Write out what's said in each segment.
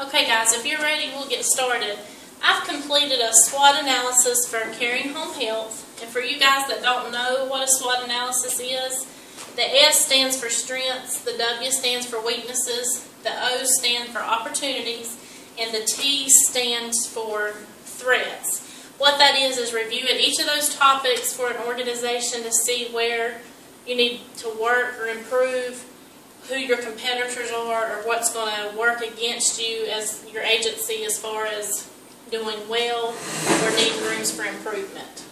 Okay guys, if you're ready, we'll get started. I've completed a SWOT analysis for Caring Home Health. And for you guys that don't know what a SWOT analysis is, the S stands for strengths, the W stands for weaknesses, the O stands for opportunities, and the T stands for threats. What that is reviewing each of those topics for an organization to see where you need to work or improve, who your competitors are, or what's going to work against you as your agency as far as doing well or need rooms for improvement.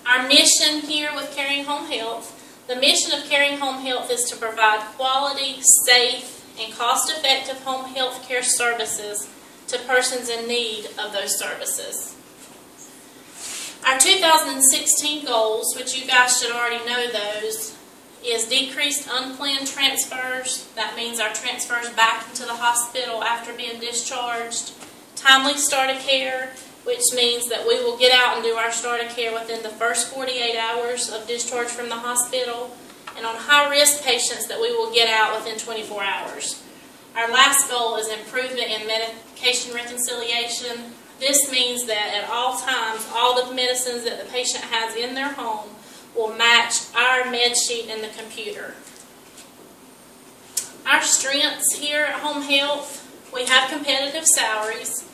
Our mission here with Caring Home Health, the mission of Caring Home Health is to provide quality, safe, and cost-effective home health care services to persons in need of those services. Our 2016 goals, which you guys should already know those, is decreased unplanned transfers. That means our transfers back into the hospital after being discharged. Timely start of care, which means that we will get out and do our start of care within the first 48 hours of discharge from the hospital. And on high-risk patients that we will get out within 24 hours. Our last goal is improvement in medication reconciliation. This means that at all times, all the medicines that the patient has in their home will match our med sheet in the computer. Our strengths here at Home Health, we have competitive salaries,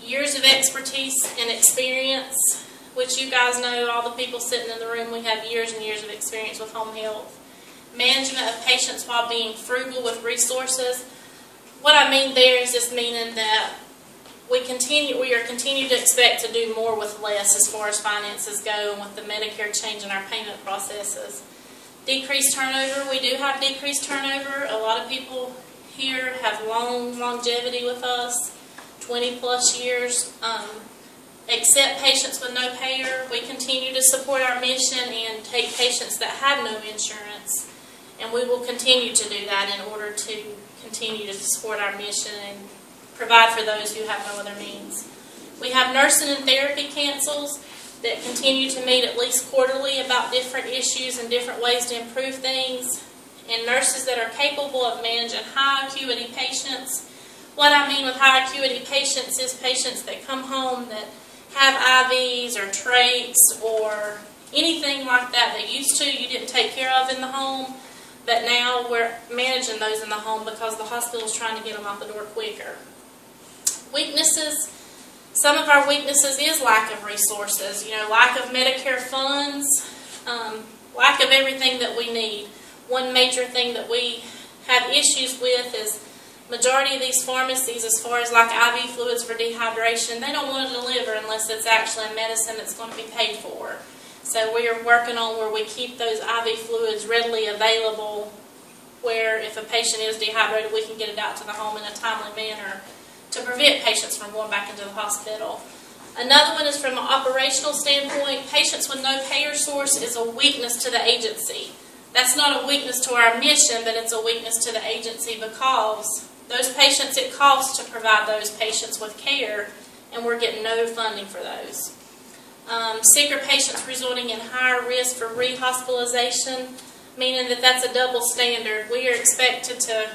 years of expertise and experience, which you guys know, all the people sitting in the room, we have years and years of experience with Home Health. Management of patients while being frugal with resources. What I mean there is just meaning that we are continue to expect to do more with less as far as finances go, and with the Medicare change in our payment processes. Decreased turnover, we do have decreased turnover. A lot of people here have long longevity with us, 20 plus years. Accept patients with no payer. We continue to support our mission and take patients that have no insurance. And we will continue to do that in order to continue to support our mission and provide for those who have no other means. We have nursing and therapy councils that continue to meet at least quarterly about different issues and different ways to improve things. And nurses that are capable of managing high acuity patients. What I mean with high acuity patients is patients that come home that have IVs or trachs or anything like that used to you didn't take care of in the home. But now we're managing those in the home because the hospital is trying to get them out the door quicker. Weaknesses. Some of our weaknesses is lack of resources. Lack of Medicare funds, lack of everything that we need. One major thing that we have issues with is majority of these pharmacies, as far as like IV fluids for dehydration, they don't want to deliver unless it's actually a medicine that's going to be paid for. So we are working on where we keep those IV fluids readily available, where if a patient is dehydrated, we can get it out to the home in a timely manner to prevent patients from going back into the hospital. Another one is from an operational standpoint. Patients with no payer source is a weakness to the agency. That's not a weakness to our mission, but it's a weakness to the agency because those patients, it costs to provide those patients with care, and we're getting no funding for those. Sicker patients resulting in higher risk for rehospitalization, meaning that that's a double standard. We are expected to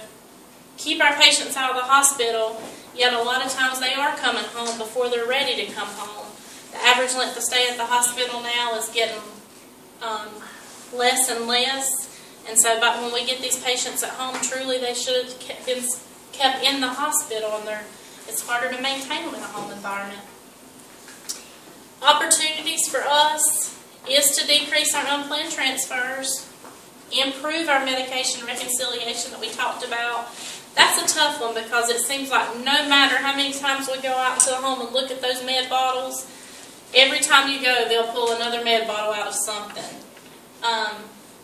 keep our patients out of the hospital, yet a lot of times they are coming home before they're ready to come home. The average length of stay at the hospital now is getting less and less, and so when we get these patients at home, truly they should have been kept in the hospital, and it's harder to maintain them in a home environment. Opportunities for us is to decrease our unplanned transfers, improve our medication reconciliation that we talked about. That's a tough one because it seems like no matter how many times we go out to the home and look at those med bottles, every time you go they'll pull another med bottle out of something.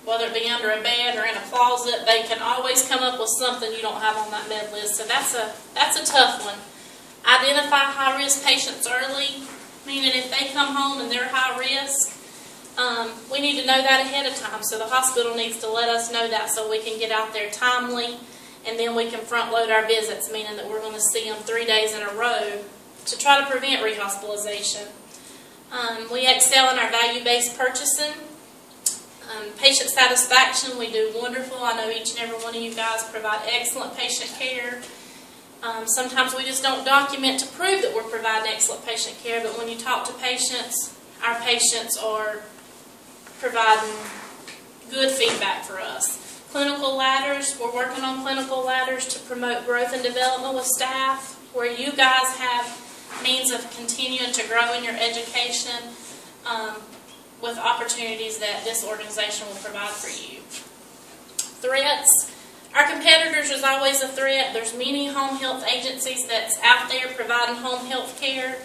Whether it be under a bed or in a closet, they can always come up with something you don't have on that med list. So that's a tough one. Identify high-risk patients early, meaning if they come home and they're high risk, we need to know that ahead of time. So the hospital needs to let us know that so we can get out there timely, and then we can front load our visits, meaning that we're going to see them 3 days in a row to try to prevent rehospitalization. We excel in our value-based purchasing. Patient satisfaction, we do wonderful. I know each and every one of you guys provide excellent patient care. Sometimes we just don't document to prove that we're providing excellent patient care, but when you talk to patients, our patients are providing good feedback for us. Clinical ladders, we're working on clinical ladders to promote growth and development with staff, where you guys have means of continuing to grow in your education with opportunities that this organization will provide for you. Threats. Our competitors is always a threat. There's many home health agencies that's out there providing home health care.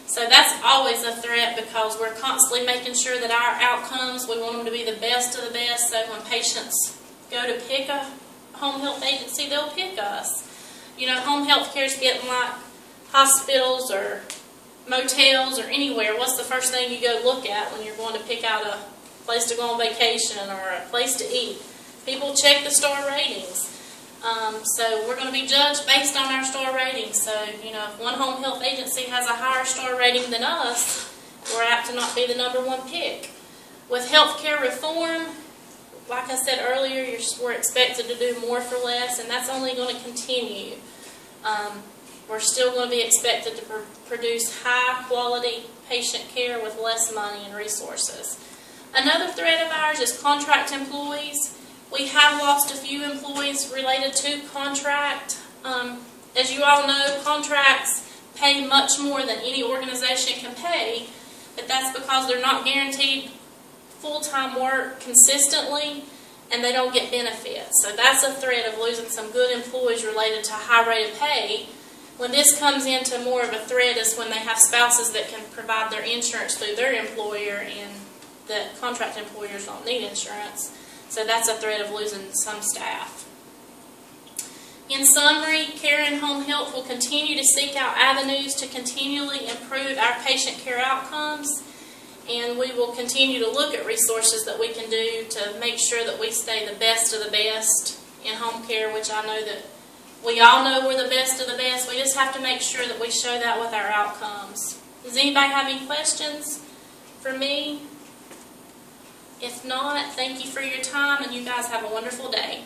So that's always a threat because we're constantly making sure that our outcomes, we want them to be the best of the best. So when patients go to pick a home health agency, they'll pick us. You know, home health care is getting like hospitals or motels or anywhere. What's the first thing you go look at when you're going to pick out a place to go on vacation or a place to eat? People check the star ratings. So we're going to be judged based on our star ratings. So, you know, if one home health agency has a higher star rating than us, we're apt to not be the #1 pick. With healthcare reform, like I said earlier, we're expected to do more for less, and that's only going to continue. We're still going to be expected to produce high-quality patient care with less money and resources. Another threat of ours is contract employees. We have lost a few employees related to contract. As you all know, contracts pay much more than any organization can pay, but that's because they're not guaranteed full-time work consistently, and they don't get benefits. So that's a threat of losing some good employees related to high rate of pay. When this comes into more of a threat is when they have spouses that can provide their insurance through their employer and the contract employers don't need insurance. So that's a threat of losing some staff. In summary, Care and Home Health will continue to seek out avenues to continually improve our patient care outcomes, and we will continue to look at resources that we can do to make sure that we stay the best of the best in home care, which I know that we all know we're the best of the best. We just have to make sure that we show that with our outcomes. Does anybody have any questions for me? If not, thank you for your time, and you guys have a wonderful day.